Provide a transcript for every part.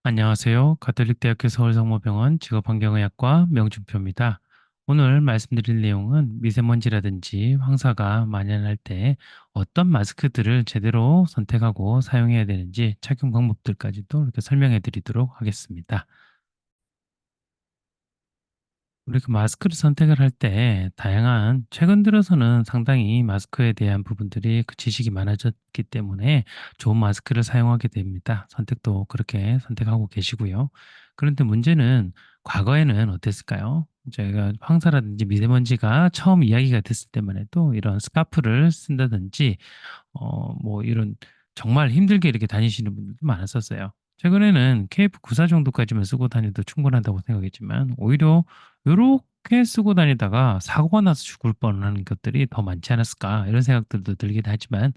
안녕하세요. 가톨릭대학교 서울성모병원 직업환경의학과 명준표입니다. 오늘 말씀드릴 내용은 미세먼지라든지 황사가 만연할 때 어떤 마스크들을 제대로 선택하고 사용해야 되는지 착용 방법들까지도 이렇게 설명해 드리도록 하겠습니다. 우리 그 마스크를 선택을 할 때 다양한 최근 들어서는 상당히 마스크에 대한 부분들이 그 지식이 많아졌기 때문에 좋은 마스크를 사용하게 됩니다. 선택도 그렇게 선택하고 계시고요. 그런데 문제는 과거에는 어땠을까요? 저희가 황사라든지 미세먼지가 처음 이야기가 됐을 때만 해도 이런 스카프를 쓴다든지 뭐 이런 정말 힘들게 이렇게 다니시는 분들도 많았었어요. 최근에는 KF94 정도까지만 쓰고 다녀도 충분하다고 생각했지만 오히려 요렇게 쓰고 다니다가 사고가 나서 죽을 뻔한 것들이 더 많지 않았을까 이런 생각들도 들긴 하지만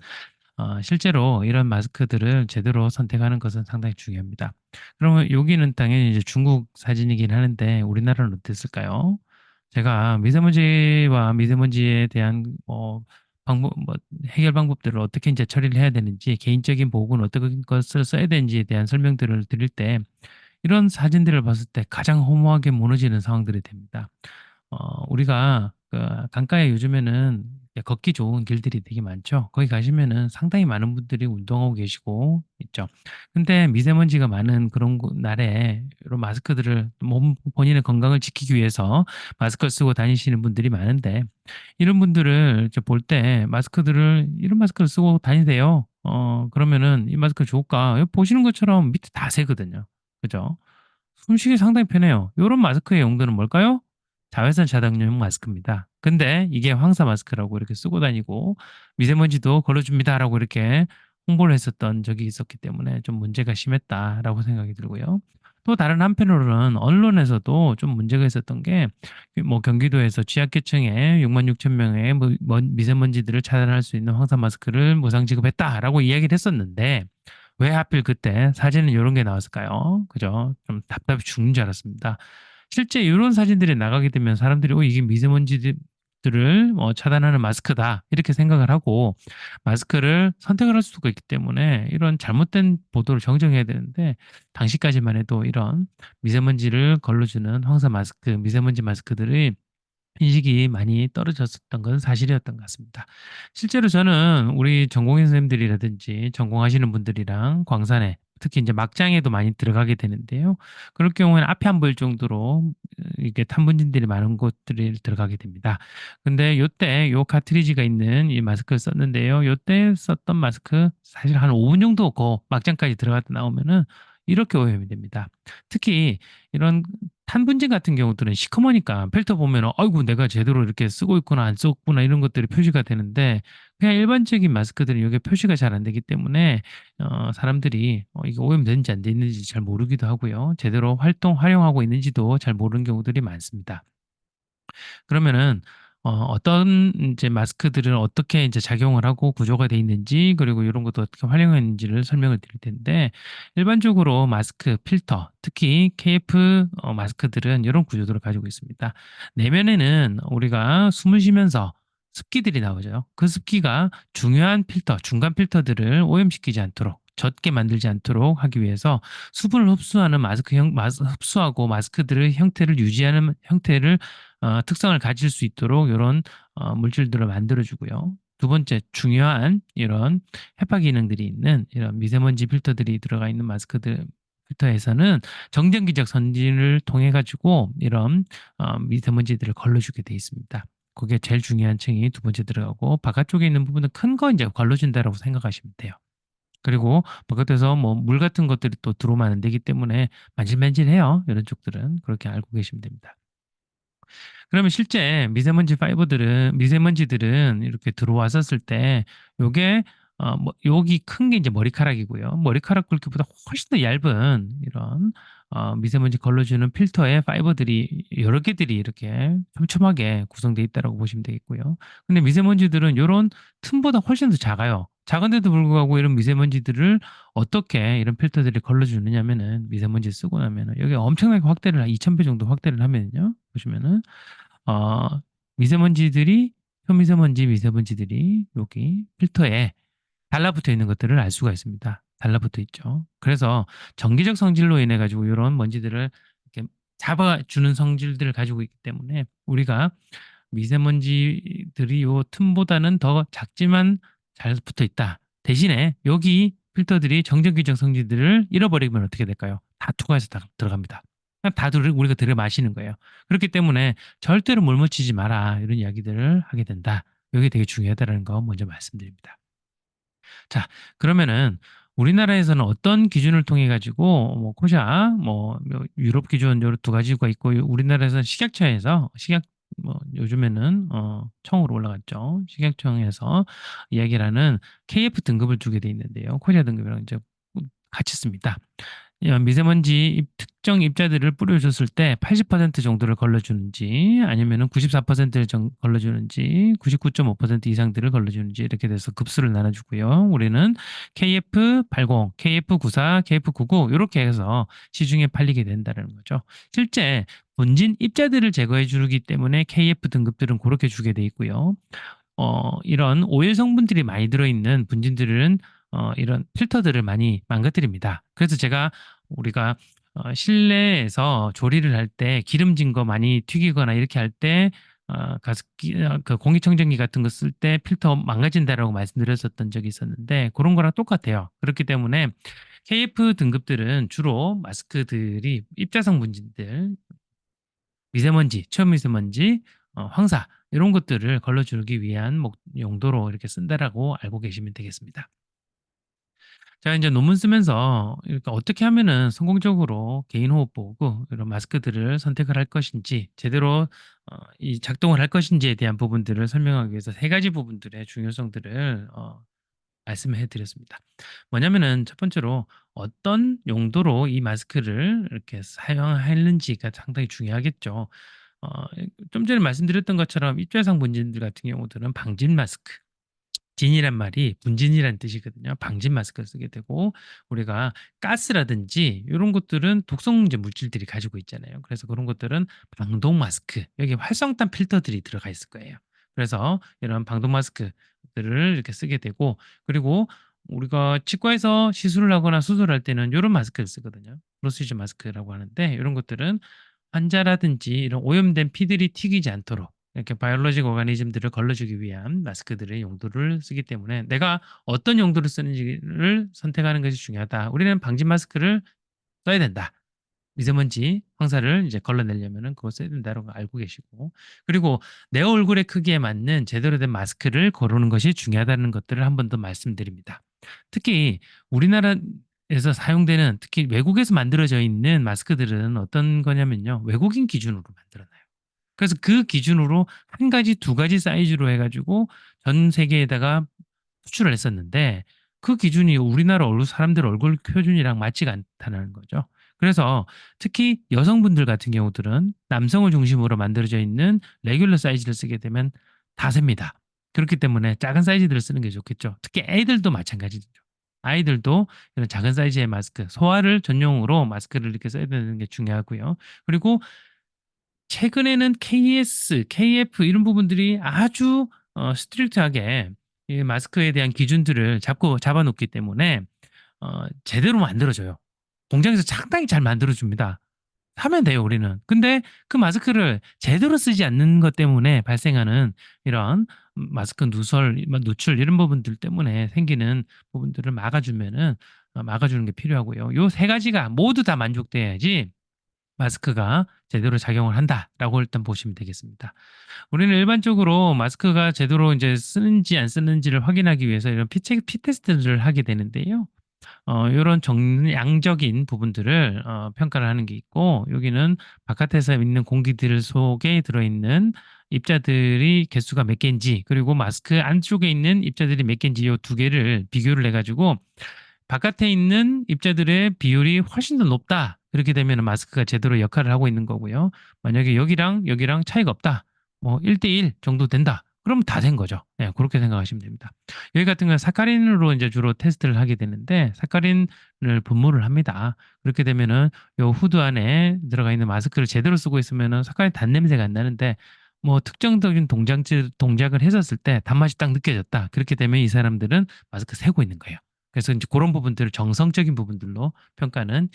실제로 이런 마스크들을 제대로 선택하는 것은 상당히 중요합니다. 그러면 여기는 당연히 이제 중국 사진이긴 하는데 우리나라는 어땠을까요? 제가 미세먼지와 미세먼지에 대한 방법 해결 방법들을 어떻게 이제 처리를 해야 되는지 개인적인 보호구는 어떤 것을 써야 되는지에 대한 설명들을 드릴 때 이런 사진들을 봤을 때 가장 허무하게 무너지는 상황들이 됩니다. 우리가 그 강가에 요즘에는 걷기 좋은 길들이 되게 많죠. 거기 가시면은 상당히 많은 분들이 운동하고 계시고 있죠. 근데 미세먼지가 많은 그런 날에 이런 마스크들을 본인의 건강을 지키기 위해서 마스크를 쓰고 다니시는 분들이 많은데 이런 분들을 볼 때 마스크들을 이런 마스크를 쓰고 다니세요. 그러면은 이 마스크 좋을까? 여기 보시는 것처럼 밑에 다 새거든요. 그죠? 숨쉬기 상당히 편해요. 요런 마스크의 용도는 뭘까요? 자외선 차단용 마스크입니다. 근데 이게 황사 마스크라고 이렇게 쓰고 다니고 미세먼지도 걸러줍니다라고 이렇게 홍보를 했었던 적이 있었기 때문에 좀 문제가 심했다라고 생각이 들고요. 또 다른 한편으로는 언론에서도 좀 문제가 있었던 게 뭐 경기도에서 취약계층에 6만 6천 명의 미세먼지들을 차단할 수 있는 황사 마스크를 무상 지급했다라고 이야기를 했었는데 왜 하필 그때 사진은 이런 게 나왔을까요? 그죠? 좀 답답해 죽는 줄 알았습니다. 실제 이런 사진들이 나가게 되면 사람들이 이게 미세먼지들을 차단하는 마스크다 이렇게 생각을 하고 마스크를 선택을 할 수가 있기 때문에 이런 잘못된 보도를 정정해야 되는데 당시까지만 해도 이런 미세먼지를 걸러주는 황사 마스크, 미세먼지 마스크들이 인식이 많이 떨어졌었던 건 사실이었던 것 같습니다. 실제로 저는 우리 전공의 선생님들이라든지 전공하시는 분들이랑 광산에 특히 이제 막장에도 많이 들어가게 되는데요. 그럴 경우에는 앞이 안 보일 정도로 이게 탄분진들이 많은 곳들을 들어가게 됩니다. 근데 요때 요 카트리지가 있는 이 마스크를 썼는데요. 요때 썼던 마스크 사실 한 5분 정도 그 막장까지 들어갔다 나오면은 이렇게 오염이 됩니다. 특히 이런 탄분진 같은 경우들은 시커머니까 필터 보면 아이고 내가 제대로 이렇게 쓰고 있구나 안 썼구나 이런 것들이 표시가 되는데 그냥 일반적인 마스크들은 이게 표시가 잘 안 되기 때문에 사람들이 이게 오염되는지 안 되는지 잘 모르기도 하고요. 제대로 활용하고 있는지도 잘 모르는 경우들이 많습니다. 그러면은 어떤 이제 마스크들은 어떻게 이제 작용을 하고 구조가 돼 있는지 그리고 이런 것도 어떻게 활용했는지를 설명을 드릴 텐데 일반적으로 마스크 필터 특히 KF 마스크들은 이런 구조들을 가지고 있습니다. 내면에는 우리가 숨을 쉬면서 습기들이 나오죠. 그 습기가 중요한 필터, 중간 필터들을 오염시키지 않도록 젖게 만들지 않도록 하기 위해서 수분을 흡수하는 흡수하고 마스크들의 형태를 유지하는 형태를 특성을 가질 수 있도록 이런 물질들을 만들어주고요. 두 번째, 중요한 이런 헤파 기능들이 있는 이런 미세먼지 필터들이 들어가 있는 마스크들 필터에서는 정전기적 선진을 통해 가지고 이런 미세먼지들을 걸러주게 돼 있습니다. 그게 제일 중요한 층이 두 번째 들어가고 바깥쪽에 있는 부분은 큰 거 이제 걸러준다라고 생각하시면 돼요. 그리고 바깥에서 뭐 물 같은 것들이 또 들어오면 안 되기 때문에 만질만질해요. 이런 쪽들은 그렇게 알고 계시면 됩니다. 그러면 실제 미세먼지들은 이렇게 들어왔었을 때 요게 여기 큰 게 이제 머리카락이고요. 머리카락 굵기보다 훨씬 더 얇은 이런 미세먼지 걸러주는 필터의 파이버들이 여러 개들이 이렇게 촘촘하게 구성되어 있다고 보시면 되겠고요. 근데 미세먼지들은 이런 틈보다 훨씬 더 작아요. 작은데도 불구하고 이런 미세먼지들을 어떻게 이런 필터들이 걸러주느냐면은 미세먼지 쓰고 나면은 여기 엄청나게 확대를 2000배 정도 확대를 하면요. 보시면은 어, 초미세먼지, 미세먼지들이 여기 필터에 달라붙어 있는 것들을 알 수가 있습니다. 달라붙어 있죠. 그래서 정기적 성질로 인해 가지고 이런 먼지들을 이렇게 잡아주는 성질들을 가지고 있기 때문에 우리가 미세먼지들이 요 틈보다는 더 작지만 잘 붙어 있다. 대신에 여기 필터들이 정전기적 성질들을 잃어버리면 어떻게 될까요? 다 투과해서 다 들어갑니다. 우리가 들여 마시는 거예요. 그렇기 때문에 절대로 물 묻히지 마라 이런 이야기들을 하게 된다. 여기 되게 중요하다는 거 먼저 말씀드립니다. 자, 그러면은 우리나라에서는 어떤 기준을 통해 가지고 뭐 코샤, 뭐 유럽 기준 요 두 가지가 있고 우리나라에서는 식약처에서 뭐 요즘에는 청으로 올라갔죠. 식약청에서 이야기를 하는 KF 등급을 주게 돼 있는데요. 코샤 등급이랑 이제 같이 씁니다. 미세먼지 특정 입자들을 뿌려줬을 때 80% 정도를 걸러주는지 아니면은 94%를 걸러주는지 99.5% 이상들을 걸러주는지 이렇게 돼서 급수를 나눠주고요. 우리는 KF80, KF94, KF99 이렇게 해서 시중에 팔리게 된다는 거죠. 실제 본진 입자들을 제거해 주기 때문에 KF 등급들은 그렇게 주게 돼 있고요. 이런 오일 성분들이 많이 들어있는 분진들은 이런 필터들을 많이 망가뜨립니다. 그래서 우리가 실내에서 조리를 할 때 기름진 거 많이 튀기거나 이렇게 할 때 그 공기청정기 같은 거 쓸 때 필터 망가진다라고 말씀드렸었던 적이 있었는데 그런 거랑 똑같아요. 그렇기 때문에 KF 등급들은 주로 마스크들이 입자성 분진들, 미세먼지, 초미세먼지, 황사 이런 것들을 걸러주기 위한 용도로 이렇게 쓴다라고 알고 계시면 되겠습니다. 자, 이제 논문 쓰면서 이렇게 어떻게 하면은 성공적으로 개인 호흡 보호구 이런 마스크들을 선택을 할 것인지 제대로 이 작동을 할 것인지에 대한 부분들을 설명하기 위해서 세 가지 부분들의 중요성들을 말씀해 드렸습니다. 뭐냐면은 첫 번째로 어떤 용도로 이 마스크를 이렇게 사용했는지가 상당히 중요하겠죠. 어, 좀 전에 말씀드렸던 것처럼 입자상 분진들 같은 경우들은 방진 마스크, 진이란 말이 분진이라는 뜻이거든요. 방진 마스크를 쓰게 되고 우리가 가스라든지 이런 것들은 독성 이제 물질들이 가지고 있잖아요. 그래서 그런 것들은 방독 마스크, 여기 활성탄 필터들이 들어가 있을 거예요. 그래서 이런 방독 마스크들을 이렇게 쓰게 되고 그리고 우리가 치과에서 시술을 하거나 수술할 때는 이런 마스크를 쓰거든요. 프로시저 마스크라고 하는데 이런 것들은 환자라든지 이런 오염된 피들이 튀기지 않도록 이렇게 바이올로직 오가니즘들을 걸러주기 위한 마스크들의 용도를 쓰기 때문에 내가 어떤 용도를 쓰는지를 선택하는 것이 중요하다. 우리는 방진 마스크를 써야 된다. 미세먼지 황사를 이제 걸러내려면은 그거 써야 된다는 거 알고 계시고 그리고 내 얼굴의 크기에 맞는 제대로 된 마스크를 고르는 것이 중요하다는 것들을 한 번 더 말씀드립니다. 특히 우리나라에서 사용되는 특히 외국에서 만들어져 있는 마스크들은 어떤 거냐면요. 외국인 기준으로 만들어놔요. 그래서 그 기준으로 한 가지, 두 가지 사이즈로 해가지고 전 세계에다가 수출을 했었는데 그 기준이 우리나라 사람들 얼굴 표준이랑 맞지가 않다는 거죠. 그래서 특히 여성분들 같은 경우들은 남성을 중심으로 만들어져 있는 레귤러 사이즈를 쓰게 되면 다 셉니다. 그렇기 때문에 작은 사이즈들을 쓰는 게 좋겠죠. 특히 애들도 마찬가지죠. 아이들도 이런 작은 사이즈의 마스크, 소화를 전용으로 마스크를 이렇게 써야 되는 게 중요하고요. 그리고 최근에는 KS, KF 이런 부분들이 아주 스트릭트하게 이 마스크에 대한 기준들을 잡아놓기 때문에 제대로 만들어져요. 공장에서 상당히 잘 만들어줍니다. 사면 돼요, 우리는. 근데 그 마스크를 제대로 쓰지 않는 것 때문에 발생하는 이런 마스크 누출 이런 부분들 때문에 생기는 부분들을 막아주는 게 필요하고요. 요 세 가지가 모두 다 만족돼야지 마스크가 제대로 작용을 한다라고 일단 보시면 되겠습니다. 우리는 일반적으로 마스크가 제대로 이제 쓰는지 안 쓰는지를 확인하기 위해서 이런 피 테스트를 하게 되는데요. 요런 양적인 부분들을 평가를 하는 게 있고 여기는 바깥에서 있는 공기들 속에 들어있는 입자들이 개수가 몇 개인지 그리고 마스크 안쪽에 있는 입자들이 몇 개인지 요 두 개를 비교를 해가지고 바깥에 있는 입자들의 비율이 훨씬 더 높다. 그렇게 되면 마스크가 제대로 역할을 하고 있는 거고요. 만약에 여기랑 차이가 없다. 뭐 1대1 정도 된다. 그럼 다 된 거죠. 네, 그렇게 생각하시면 됩니다. 여기 같은 경우는 사카린으로 이제 주로 테스트를 하게 되는데 사카린을 분무를 합니다. 그렇게 되면은 요 후드 안에 들어가 있는 마스크를 제대로 쓰고 있으면은 사카린 단 냄새가 안 나는데 뭐 특정적인 동작을 했었을 때 단맛이 딱 느껴졌다. 그렇게 되면 이 사람들은 마스크 새고 있는 거예요. 그래서 이제 그런 부분들을 정성적인 부분들로 평가하는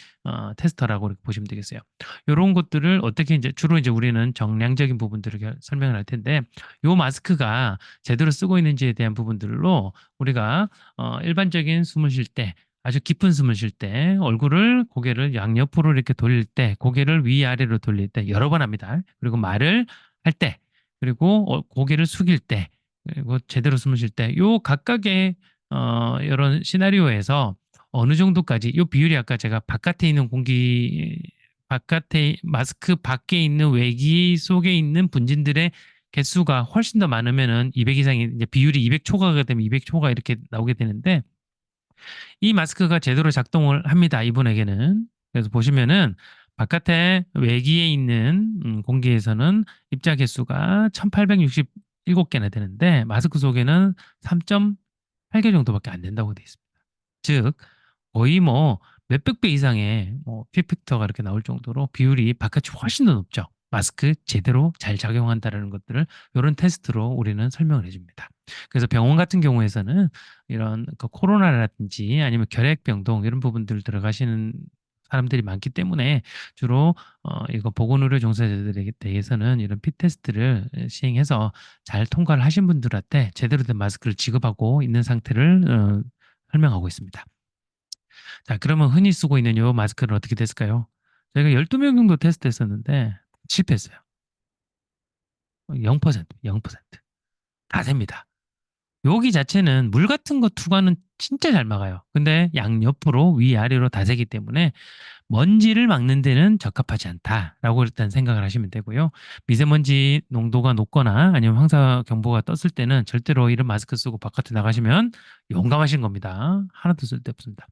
테스터라고 이렇게 보시면 되겠어요. 이런 것들을 어떻게 이제 주로 이제 우리는 정량적인 부분들을 설명을 할 텐데 요 마스크가 제대로 쓰고 있는지에 대한 부분들로 우리가 일반적인 숨을 쉴 때 아주 깊은 숨을 쉴 때 얼굴을 고개를 양옆으로 이렇게 돌릴 때 고개를 위아래로 돌릴 때 여러 번 합니다. 그리고 말을 할 때 그리고 고개를 숙일 때 그리고 제대로 숨을 쉴 때 요 각각의 이런 시나리오에서 어느 정도까지 요 비율이 아까 제가 바깥에 있는 공기 바깥에 마스크 밖에 있는 외기 속에 있는 분진들의 개수가 훨씬 더 많으면은 200 이상이 이제 비율이 200 초과가 되면 200 초가 이렇게 나오게 되는데 이 마스크가 제대로 작동을 합니다. 이분에게는. 그래서 보시면은 바깥에 외기에 있는 공기에서는 입자 개수가 1867개나 되는데 마스크 속에는 3.8개 정도밖에 안 된다고 되어 있습니다. 즉 거의 뭐 몇백 배 이상의 뭐 피픽터가 이렇게 나올 정도로 비율이 바깥이 훨씬 더 높죠. 마스크 제대로 잘 작용한다는 것들을 이런 테스트로 우리는 설명을 해줍니다. 그래서 병원 같은 경우에서는 이런 그 코로나라든지 아니면 결핵병동 이런 부분들 들어가시는 사람들이 많기 때문에 주로 이거 보건의료 종사자들에 대해서는 이런 피 테스트를 시행해서 잘 통과를 하신 분들한테 제대로 된 마스크를 지급하고 있는 상태를 설명하고 있습니다. 자, 그러면 흔히 쓰고 있는 요 마스크는 어떻게 됐을까요? 저희가 12명 정도 테스트했었는데 실패했어요. 0%, 0%. 다 됩니다. 여기 자체는 물 같은 거 투과는 진짜 잘 막아요. 근데 양옆으로 위아래로 다 새기 때문에 먼지를 막는 데는 적합하지 않다라고 일단 생각을 하시면 되고요. 미세먼지 농도가 높거나 아니면 황사 경보가 떴을 때는 절대로 이런 마스크 쓰고 바깥에 나가시면 용감하신 겁니다. 하나도 쓸데없습니다.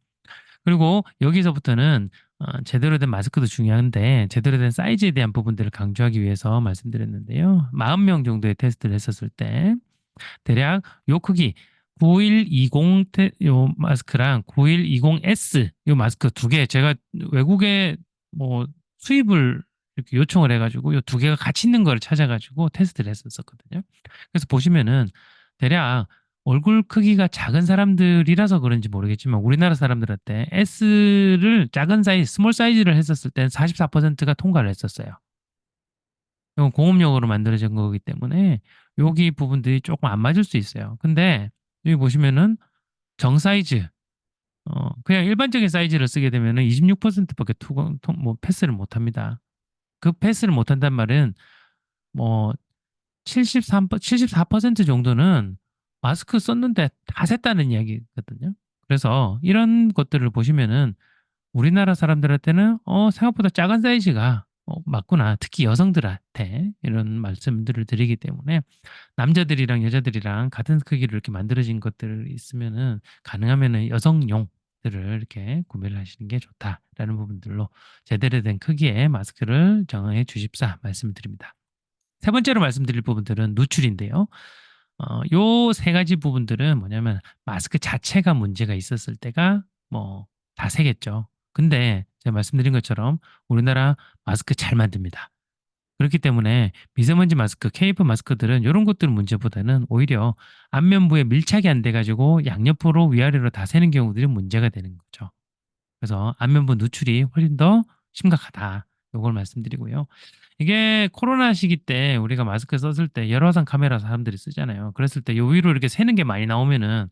그리고 여기서부터는 제대로 된 마스크도 중요한데 제대로 된 사이즈에 대한 부분들을 강조하기 위해서 말씀드렸는데요. 40명 정도의 테스트를 했었을 때 대략 요 크기 9120 요 마스크랑 9120S 요 마스크 두 개 제가 외국에 뭐 수입을 이렇게 요청을 해가지고 요 두 개가 같이 있는 걸 찾아가지고 테스트를 했었거든요. 그래서 보시면은 대략 얼굴 크기가 작은 사람들이라서 그런지 모르겠지만 우리나라 사람들한테 S를 작은 사이즈, 스몰 사이즈를 했었을 땐 44%가 통과를 했었어요. 이건 공업용으로 만들어진 거기 때문에 여기 부분들이 조금 안 맞을 수 있어요. 근데 여기 보시면은 정 사이즈, 그냥 일반적인 사이즈를 쓰게 되면은 26%밖에 뭐 패스를 못 합니다. 그 패스를 못 한단 말은 뭐 74% 정도는 마스크 썼는데 다 샜다는 이야기거든요. 그래서 이런 것들을 보시면은 우리나라 사람들한테는 생각보다 작은 사이즈가 맞구나. 특히 여성들한테 이런 말씀들을 드리기 때문에 남자들이랑 여자들이랑 같은 크기로 이렇게 만들어진 것들 있으면은 가능하면은 여성용들을 이렇게 구매를 하시는 게 좋다라는 부분들로 제대로 된 크기의 마스크를 정해 주십사 말씀드립니다. 세 번째로 말씀드릴 부분들은 누출인데요. 요 세 가지 부분들은 뭐냐면 마스크 자체가 문제가 있었을 때가 뭐 다 새겠죠. 근데 제가 말씀드린 것처럼 우리나라 마스크 잘 만듭니다. 그렇기 때문에 미세먼지 마스크, KF 마스크들은 이런 것들 문제보다는 오히려 안면부에 밀착이 안 돼가지고 양옆으로 위아래로 다 새는 경우들이 문제가 되는 거죠. 그래서 안면부 누출이 훨씬 더 심각하다. 요걸 말씀드리고요. 이게 코로나 시기 때 우리가 마스크 썼을 때 열화상 카메라 사람들이 쓰잖아요. 그랬을 때 요 위로 이렇게 새는 게 많이 나오면은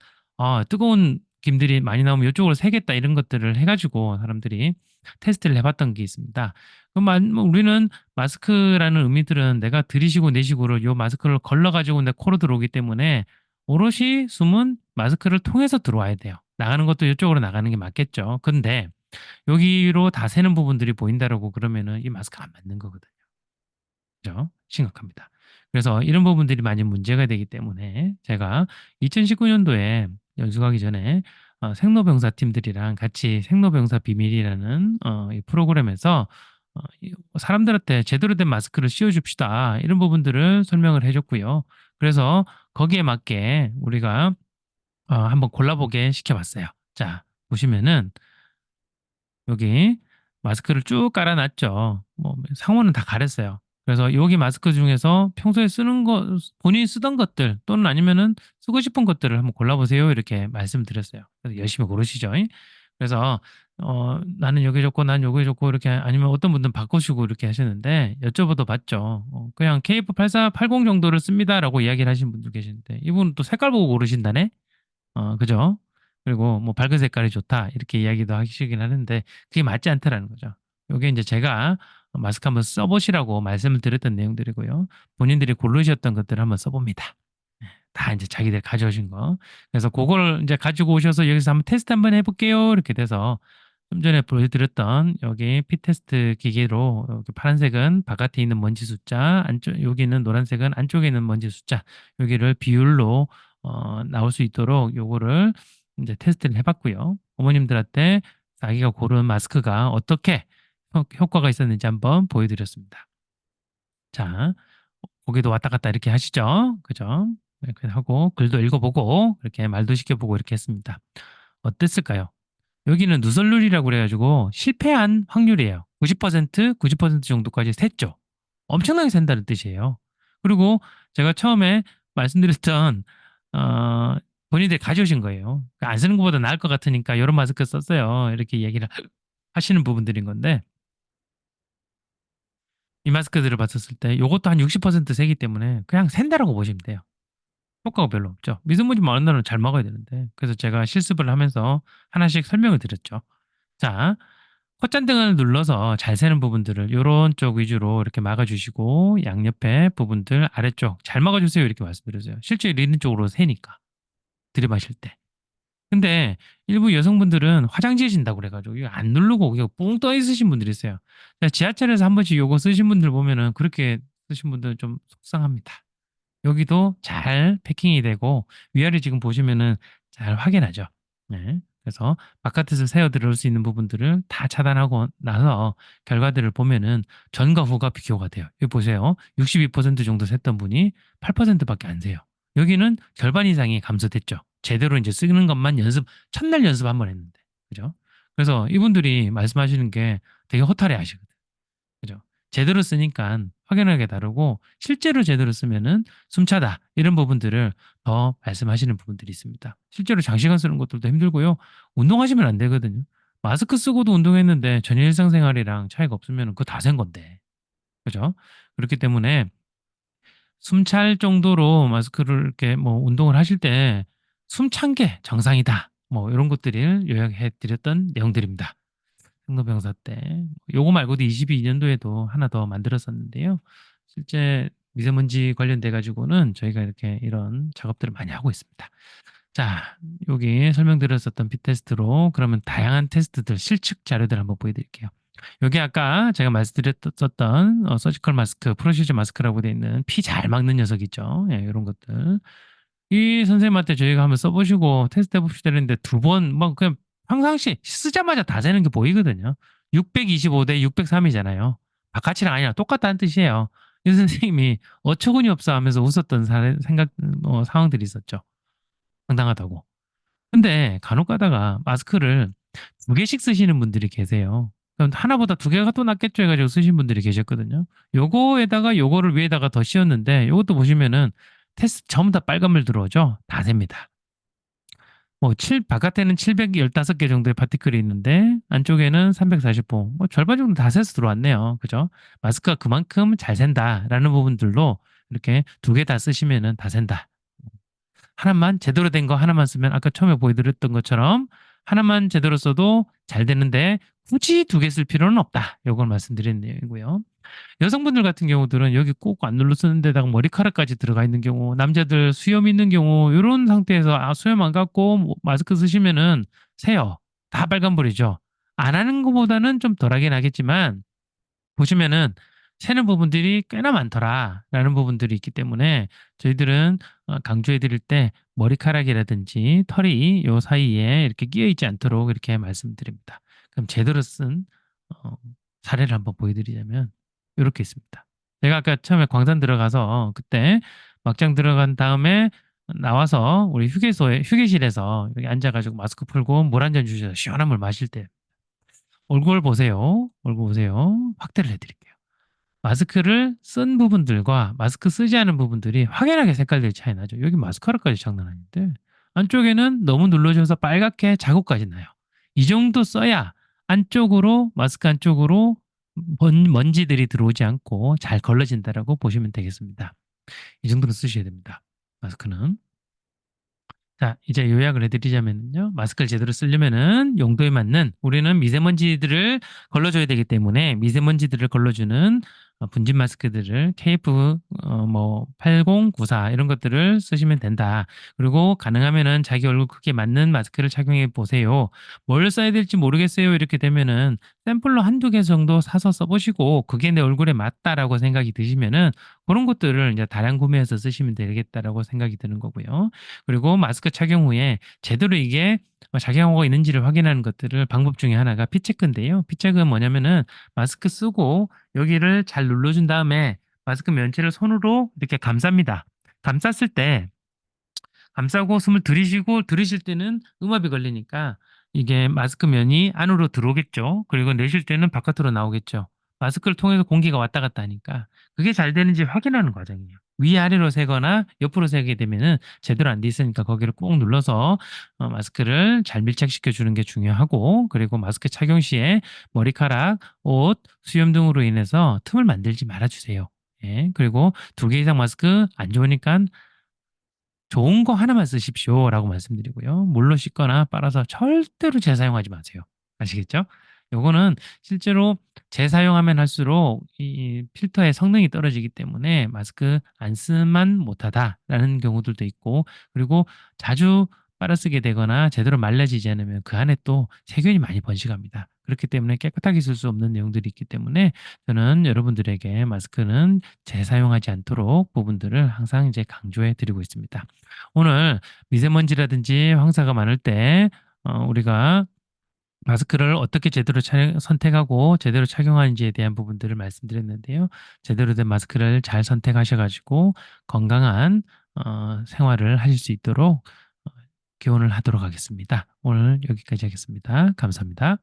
뜨거운 김들이 많이 나오면 이쪽으로 새겠다 이런 것들을 해가지고 사람들이 테스트를 해봤던 게 있습니다. 그럼 뭐 우리는 마스크라는 의미들은 내가 들이쉬고 내쉬고를 요 마스크를 걸러가지고 내 코로 들어오기 때문에 오롯이 숨은 마스크를 통해서 들어와야 돼요. 나가는 것도 이쪽으로 나가는 게 맞겠죠. 근데 여기로 다 새는 부분들이 보인다라고 그러면은 이 마스크 안 맞는 거거든요. 그죠? 심각합니다. 그래서 이런 부분들이 많이 문제가 되기 때문에 제가 2019년도에 연수하기 전에 생로병사 팀들이랑 같이 생로병사 비밀이라는 이 프로그램에서 사람들한테 제대로 된 마스크를 씌워줍시다. 이런 부분들을 설명을 해줬고요. 그래서 거기에 맞게 우리가 한번 골라보게 시켜봤어요. 자, 보시면은 여기 마스크를 쭉 깔아놨죠. 뭐 상호는 다 가렸어요. 그래서 여기 마스크 중에서 평소에 쓰는 거 본인이 쓰던 것들 또는 아니면은 쓰고 싶은 것들을 한번 골라보세요. 이렇게 말씀드렸어요. 그래서 열심히 고르시죠. 그래서 나는 요게 좋고 난 요게 좋고 이렇게 아니면 어떤 분들은 바꾸시고 이렇게 하시는데 여쭤봐도 봤죠. 그냥 KF8480 정도를 씁니다라고 이야기를 하시는 분들 계시는데 이분은 또 색깔 보고 고르신다네. 그죠? 그리고 뭐 밝은 색깔이 좋다 이렇게 이야기도 하시긴 하는데 그게 맞지 않다라는 거죠. 요게 이제 제가 마스크 한번 써보시라고 말씀을 드렸던 내용들이고요. 본인들이 고르셨던 것들을 한번 써봅니다. 다 이제 자기들 가져오신 거. 그래서 그걸 이제 가지고 오셔서 여기서 한번 테스트 한번 해볼게요. 이렇게 돼서 좀 전에 보여드렸던 여기 피테스트 기계로 여기 파란색은 바깥에 있는 먼지 숫자, 안쪽 여기는 노란색은 안쪽에 있는 먼지 숫자, 여기를 비율로 나올 수 있도록 요거를 이제 테스트를 해봤고요. 어머님들한테 자기가 고른 마스크가 어떻게 효과가 있었는지 한번 보여드렸습니다. 자, 거기도 왔다 갔다 이렇게 하시죠. 그죠? 이렇게 하고 글도 읽어보고 이렇게 말도 시켜보고 이렇게 했습니다. 어땠을까요? 여기는 누설룰이라고 그래가지고 실패한 확률이에요. 90%, 90% 정도까지 샜죠. 엄청나게 샌다는 뜻이에요. 그리고 제가 처음에 말씀드렸던 본인들이 가져오신 거예요. 그러니까 안 쓰는 것보다 나을 것 같으니까 이런 마스크 썼어요. 이렇게 얘기를 하시는 부분들인 건데 이 마스크들을 봤었을 때 이것도 한 60% 세기 때문에 그냥 샌다라고 보시면 돼요. 효과가 별로 없죠. 미세먼지 많은 날은 잘 막아야 되는데 그래서 제가 실습을 하면서 하나씩 설명을 드렸죠. 자, 콧잔등을 눌러서 잘 새는 부분들을 이런 쪽 위주로 이렇게 막아주시고 양옆에 부분들 아래쪽 잘 막아주세요 이렇게 말씀드렸어요. 실제 리는 쪽으로 새니까 들이마실 때. 근데 일부 여성분들은 화장지에 진다고 그래가지고 이거 안 누르고 그냥 뿡 떠 있으신 분들이 있어요. 지하철에서 한 번씩 요거 쓰신 분들 보면은 그렇게 쓰신 분들은 좀 속상합니다. 여기도 잘 패킹이 되고 위아래 지금 보시면은 잘 확인하죠. 네. 그래서 바깥에서 새어 들어올 수 있는 부분들을 다 차단하고 나서 결과들을 보면은 전과 후가 비교가 돼요. 여기 보세요. 62% 정도 샜던 분이 8%밖에 안 세요. 여기는 절반 이상이 감소됐죠. 제대로 이제 쓰는 것만 첫날 연습 한 번 했는데. 그죠? 그래서 이분들이 말씀하시는 게 되게 허탈해 하시거든요. 그죠? 제대로 쓰니까 확연하게 다르고 실제로 제대로 쓰면은 숨차다 이런 부분들을 더 말씀하시는 부분들이 있습니다. 실제로 장시간 쓰는 것들도 힘들고요. 운동하시면 안 되거든요. 마스크 쓰고도 운동했는데 전혀 일상생활이랑 차이가 없으면 그거 다 센 건데. 그죠? 그렇기 때문에 숨찰 정도로 마스크를 이렇게 뭐 운동을 하실 때 숨찬 게 정상이다. 뭐 이런 것들을 요약해 드렸던 내용들입니다. 생로병사 때. 요거 말고도 22년도에도 하나 더 만들었었는데요. 실제 미세먼지 관련돼 가지고는 저희가 이렇게 이런 작업들을 많이 하고 있습니다. 자, 여기 설명드렸었던 피테스트로 그러면 다양한 테스트들 실측 자료들 한번 보여드릴게요. 여기 아까 제가 말씀드렸었던 서지컬 마스크, 프로시저 마스크라고 되어 있는 피 잘 막는 녀석 있죠. 예, 이런 것들. 이 선생님한테 저희가 한번 써보시고 테스트 해봅시다 했는데 두 번, 막 그냥 평상시 쓰자마자 다 되는 게 보이거든요. 625대 603이잖아요. 바깥이랑 아니랑 똑같다는 뜻이에요. 이 선생님이 어처구니 없어 하면서 웃었던 상황들이 있었죠. 황당하다고. 근데 간혹 가다가 마스크를 두 개씩 쓰시는 분들이 계세요. 그럼 하나보다 두 개가 또 낫겠죠 해가지고 쓰신 분들이 계셨거든요. 요거에다가 요거를 위에다가 더 씌웠는데 요것도 보시면은 테스트 전부 다 빨간불 들어오죠? 다 셉니다. 바깥에는 715개 정도의 파티클이 있는데 안쪽에는 340호, 절반 정도 다 새서 들어왔네요. 그죠? 마스크가 그만큼 잘 샌다라는 부분들로 이렇게 두 개 다 쓰시면은 다 샌다. 하나만 제대로 된 거 하나만 쓰면 아까 처음에 보여드렸던 것처럼 하나만 제대로 써도 잘 되는데 굳이 두 개 쓸 필요는 없다. 이걸 말씀드리는 내용이고요. 여성분들 같은 경우들은 여기 꼭 안 눌러 쓰는 데다가 머리카락까지 들어가 있는 경우, 남자들 수염 있는 경우 이런 상태에서 수염 안 갖고 마스크 쓰시면은 새요. 다 빨간불이죠. 안 하는 것보다는 좀 덜하긴 하겠지만 보시면은 새는 부분들이 꽤나 많더라라는 부분들이 있기 때문에 저희들은 강조해 드릴 때 머리카락이라든지 털이 요 사이에 이렇게 끼어 있지 않도록 이렇게 말씀드립니다. 그럼 제대로 쓴 어, 사례를 한번 보여드리자면 이렇게 있습니다. 제가 아까 처음에 광산 들어가서 그때 막장 들어간 다음에 나와서 우리 휴게실에서 여기 앉아가지고 마스크 풀고 물 한 잔 주셔서 시원한 물 마실 때 얼굴 보세요. 얼굴 보세요. 확대를 해드릴게요. 마스크를 쓴 부분들과 마스크 쓰지 않은 부분들이 확연하게 색깔들이 차이 나죠. 여기 마스카라까지 장난 아닌데 안쪽에는 너무 눌러져서 빨갛게 자국까지 나요. 이 정도 써야 안쪽으로 마스크 안쪽으로 먼지들이 들어오지 않고 잘 걸러진다라고 보시면 되겠습니다. 이 정도는 쓰셔야 됩니다. 마스크는. 자, 이제 요약을 해드리자면요. 마스크를 제대로 쓰려면은 용도에 맞는 우리는 미세먼지들을 걸러줘야 되기 때문에 미세먼지들을 걸러주는 분진 마스크들을 KF 8094 이런 것들을 쓰시면 된다. 그리고 가능하면은 자기 얼굴 크기에 맞는 마스크를 착용해 보세요. 뭘 써야 될지 모르겠어요. 이렇게 되면은 샘플로 한두 개 정도 사서 써보시고 그게 내 얼굴에 맞다라고 생각이 드시면은 그런 것들을 이제 다량 구매해서 쓰시면 되겠다라고 생각이 드는 거고요. 그리고 마스크 착용 후에 제대로 이게 작용하고 있는지를 확인하는 것들을 방법 중에 하나가 피체크인데요. 피체크는 뭐냐면은 마스크 쓰고 여기를 잘 눌러준 다음에 마스크 면체를 손으로 이렇게 감쌉니다. 감쌌을 때 감싸고 숨을 들이쉬고 들이쉴 때는 음압이 걸리니까 이게 마스크 면이 안으로 들어오겠죠. 그리고 내쉴 때는 바깥으로 나오겠죠. 마스크를 통해서 공기가 왔다 갔다 하니까 그게 잘 되는지 확인하는 과정이에요. 위아래로 세거나 옆으로 세게 되면은 제대로 안 돼 있으니까 거기를 꾹 눌러서 마스크를 잘 밀착시켜 주는 게 중요하고 그리고 마스크 착용 시에 머리카락, 옷, 수염 등으로 인해서 틈을 만들지 말아 주세요. 예, 그리고 2개 이상 마스크 안 좋으니까 좋은 거 하나만 쓰십시오라고 말씀드리고요. 물로 씻거나 빨아서 절대로 재사용하지 마세요. 아시겠죠? 요거는 실제로 재사용하면 할수록 이 필터의 성능이 떨어지기 때문에 마스크 안 쓰면 못하다라는 경우들도 있고 그리고 자주 빨아 쓰게 되거나 제대로 말려지지 않으면 그 안에 또 세균이 많이 번식합니다. 그렇기 때문에 깨끗하게 쓸 수 없는 내용들이 있기 때문에 저는 여러분들에게 마스크는 재사용하지 않도록 부분들을 항상 이제 강조해 드리고 있습니다. 오늘 미세먼지라든지 황사가 많을 때 우리가 마스크를 어떻게 제대로 선택하고 제대로 착용하는지에 대한 부분들을 말씀드렸는데요. 제대로 된 마스크를 잘 선택하셔 가지고 건강한 생활을 하실 수 있도록 기원을 하도록 하겠습니다. 오늘 여기까지 하겠습니다. 감사합니다.